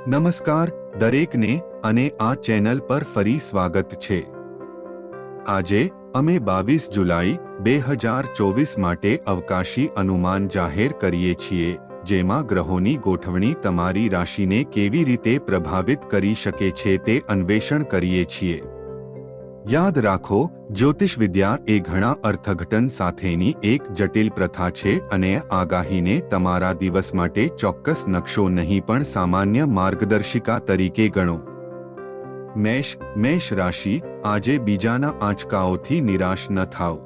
નમસ્કાર દરેકને અને આ ચેનલ પર ફરી સ્વાગત છે। આજે અમે 22 જુલાઈ 2024 માટે અવકાશી અનુમાન જાહેર કરીએ છીએ, જેમાં ગ્રહોની ગોઠવણી તમારી રાશિને કેવી રીતે પ્રભાવિત કરી શકે છે તે અન્વેષણ કરીએ છીએ। યાદ રાખો, જ્યોતિષ વિદ્યા એ ઘણા અર્થઘટન સાથેની એક જટિલ પ્રથા છે અને આગાહીને તમારા દિવસ માટે ચોક્કસ નકશો નહીં પણ સામાન્ય માર્ગદર્શિકા તરીકે ગણો। મેષ રાશિ, આજે બીજાના આંચકાઓથી નિરાશ ન થાઓ।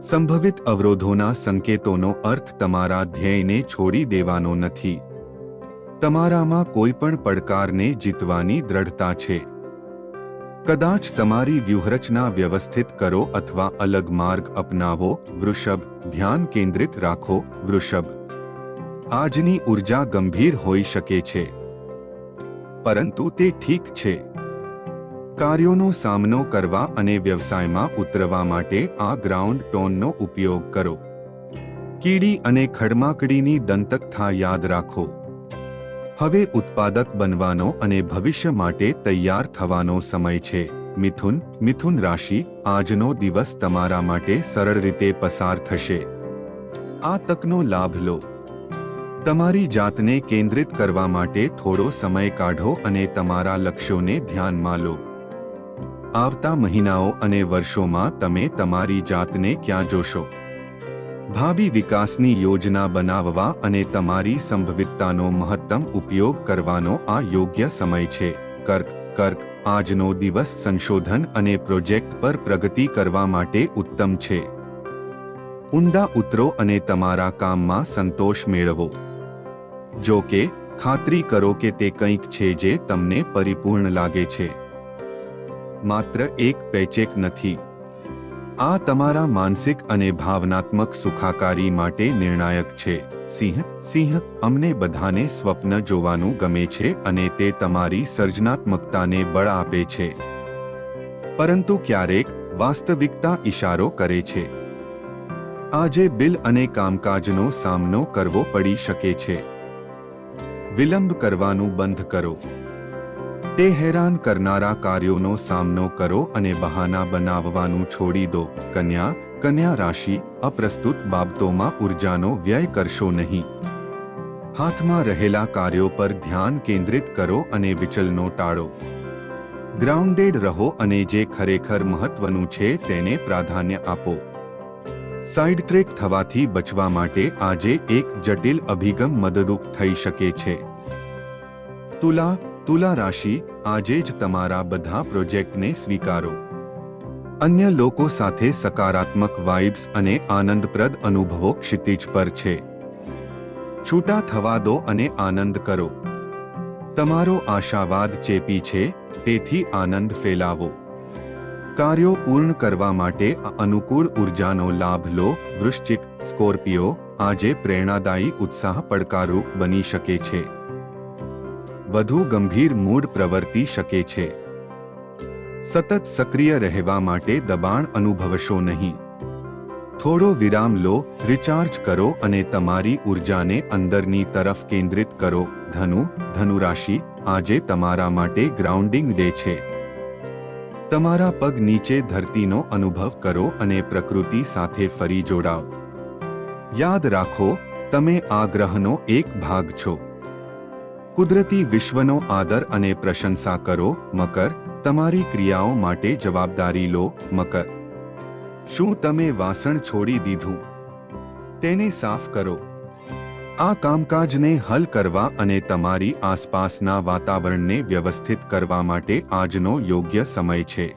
સંભવિત અવરોધોના સંકેતોનો અર્થ તમારા ધ્યેયને છોડી દેવાનો નથી। તમારામાં કોઈ પણ પડકારને જીતવાની દ્રઢતા છે। કદાચ તમારી વ્યૂહરચના વ્યવસ્થિત કરો અથવા અલગ માર્ગ અપનાવો। વૃષભ, ધ્યાન કેન્દ્રિત રાખો। વૃષભ, આજની ઉર્જા ગંભીર હોઈ શકે છે, પરંતુ તે ઠીક છે। કાર્યોનો સામનો કરવા અને વ્યવસાયમાં ઉતરવા માટે આ ગ્રાઉન્ડ ટોનનો ઉપયોગ કરો। કીડી અને ખડમાકડીની દંતકથા યાદ રાખો। હવે ઉત્પાદક બનવાનો અને ભવિષ્ય માટે તૈયાર થવાનો સમય છે। મિથુન રાશિ, આજનો દિવસ તમારા માટે સરળ રીતે પસાર થશે। આ તકનો લાભ લો। તમારી જાતને કેન્દ્રિત કરવા માટે થોડો સમય કાઢો અને તમારા લક્ષ્યોને ધ્યાનમાં લો। આવતા મહિનાઓ અને વર્ષોમાં તમે તમારી જાતને ક્યાં જોશો? ભાવિ વિકાસની યોજના બનાવવા અને તમારી સંભવિતતાનો મહત્તમ ઉપયોગ કરવાનો આ યોગ્ય સમય છે। કર્ક, આજનો દિવસ સંશોધન અને પ્રોજેક્ટ પર પ્રગતિ કરવા માટે ઉત્તમ છે। ઊંડા ઉતરો અને તમારા કામમાં સંતોષ મેળવો। જો કે, ખાતરી કરો કે તે કંઈક છે જે તમને પરિપૂર્ણ લાગે છે, માત્ર એક પેચેક નથી। આ તમારા માનસિક અને ભાવનાત્મક સુખાકારી માટે નિર્ણાયક છે। સિંહ, અમને બધાને સ્વપ્ન જોવાનું ગમે છે અને તે તમારી સર્જનાત્મકતાને બળ આપે છે, પરંતુ ક્યારેક વાસ્તવિકતા ઇશારો કરે છે। આજે બિલ અને કામકાજનો સામનો કરવો પડી શકે છે। વિલંબ કરવાનું બંધ કરો। તે હેરાન કરનારા કાર્યોનો સામનો કરો અને બહાના બનાવવાનું છોડી દો। કન્યા રાશિ, અપ્રસ્તુત બાબતોમાં ઉર્જાનો વ્યય કરશો નહીં। હાથમાં રહેલા કાર્યો પર ધ્યાન કેન્દ્રિત કરો અને વિચલનો ટાળો। ગ્રાઉન્ડેડ રહો અને જે ખરેખર મહત્વનું છે તેને પ્રાધાન્ય આપો। સાઇડ ટ્રેક થવાથી બચવા માટે આજે એક જટિલ અભિગમ મદદરૂપ થઈ શકે છે। તુલા રાશિ, આજે જ તમારા બધા પ્રોજેક્ટને સ્વીકારો। અન્ય લોકો સાથે સકારાત્મક વાઇબ્સ અને આનંદપ્રદ અનુભવો ક્ષિતિજ પર છે। છૂટા થવા દો અને આનંદ કરો। તમારો આશાવાદ ચેપી છે, તેથી આનંદ ફેલાવો। કાર્યો પૂર્ણ કરવા માટે અનુકૂળ ઉર્જાનો લાભ લો। વૃશ્ચિક, સ્કોર્પિયો, આજે પ્રેરણાદાયી ઉત્સાહ પડકારરૂપ બની શકે છે। વધુ ગંભીર મૂડ પ્રવર્તી શકે છે। સતત સક્રિય રહેવા માટે દબાણ અનુભવશો નહીં। થોડો વિરામ લો, રિચાર્જ કરો અને તમારી ઉર્જાને અંદરની તરફ કેન્દ્રિત કરો। ધનુ રાશિ, આજે તમારા માટે ગ્રાઉન્ડિંગ ડે છે। તમારા પગ નીચે ધરતીનો અનુભવ કરો અને પ્રકૃતિ સાથે ફરી જોડાઓ। યાદ રાખો, તમે આ ગ્રહનો એક ભાગ છો। કુદરતી વિશ્વનો આદર અને પ્રશંસા કરો। મકર, તમારી ક્રિયાઓ માટે જવાબદારી લો। મકર, શું તમે વાસણ છોડી દીધું? તેને સાફ કરો। આ કામકાજને હલ કરવા અને તમારી આસપાસના વાતાવરણને વ્યવસ્થિત કરવા માટે આજનો યોગ્ય સમય છે।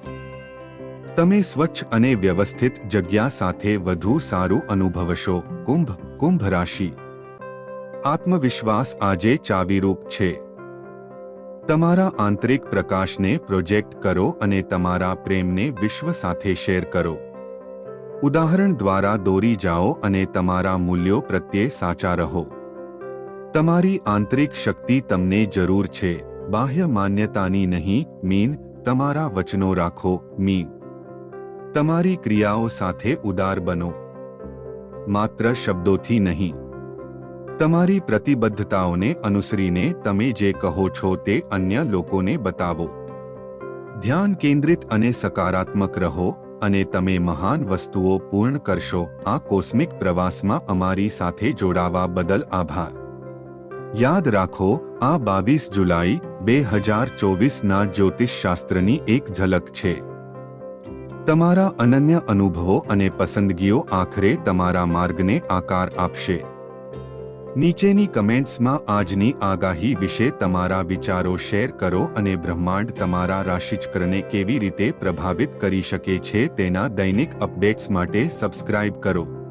તમે સ્વચ્છ અને વ્યવસ્થિત જગ્યા સાથે વધુ સારું અનુભવશો। કુંભ રાશિ, આત્મવિશ્વાસ આજે ચાવીરૂપ છે। તમારા આંતરિક પ્રકાશને પ્રોજેક્ટ કરો અને તમારા પ્રેમને વિશ્વ સાથે શેર કરો। ઉદાહરણ દ્વારા દોરી જાઓ અને તમારા મૂલ્યો પ્રત્યે સાચા રહો। તમારી આંતરિક શક્તિ તમને જરૂર છે, બાહ્ય માન્યતાની નહીં। મીન, તમારા વચનો રાખો। તમારી ક્રિયાઓ સાથે ઉદાર બનો, માત્ર શબ્દોથી નહીં। તમારી પ્રતિબદ્ધતાઓને અનુસરીને તમે જે કહો છો તે અન્ય લોકોને બતાવો. ધ્યાન કેન્દ્રિત અને સકારાત્મક રહો અને તમે મહાન વસ્તુઓ પૂર્ણ કરશો. આ કોસ્મિક પ્રવાસમાં અમારી સાથે જોડાવા બદલ આભાર. યાદ રાખો, આ 22 જુલાઈ 2024ના જ્યોતિષશાસ્ત્રની એક ઝલક છે. તમારા અનન્ય અનુભવો અને પસંદગીઓ આખરે તમારા માર્ગને આકાર આપશે. નીચેની કમેન્ટ્સમાં આજની આગાહી વિશે તમારા વિચારો શેર કરો અને બ્રહ્માંડ તમારા રાશિચક્રને કેવી રીતે પ્રભાવિત કરી શકે છે તેના દૈનિક અપડેટ્સ માટે સબસ્ક્રાઇબ કરો.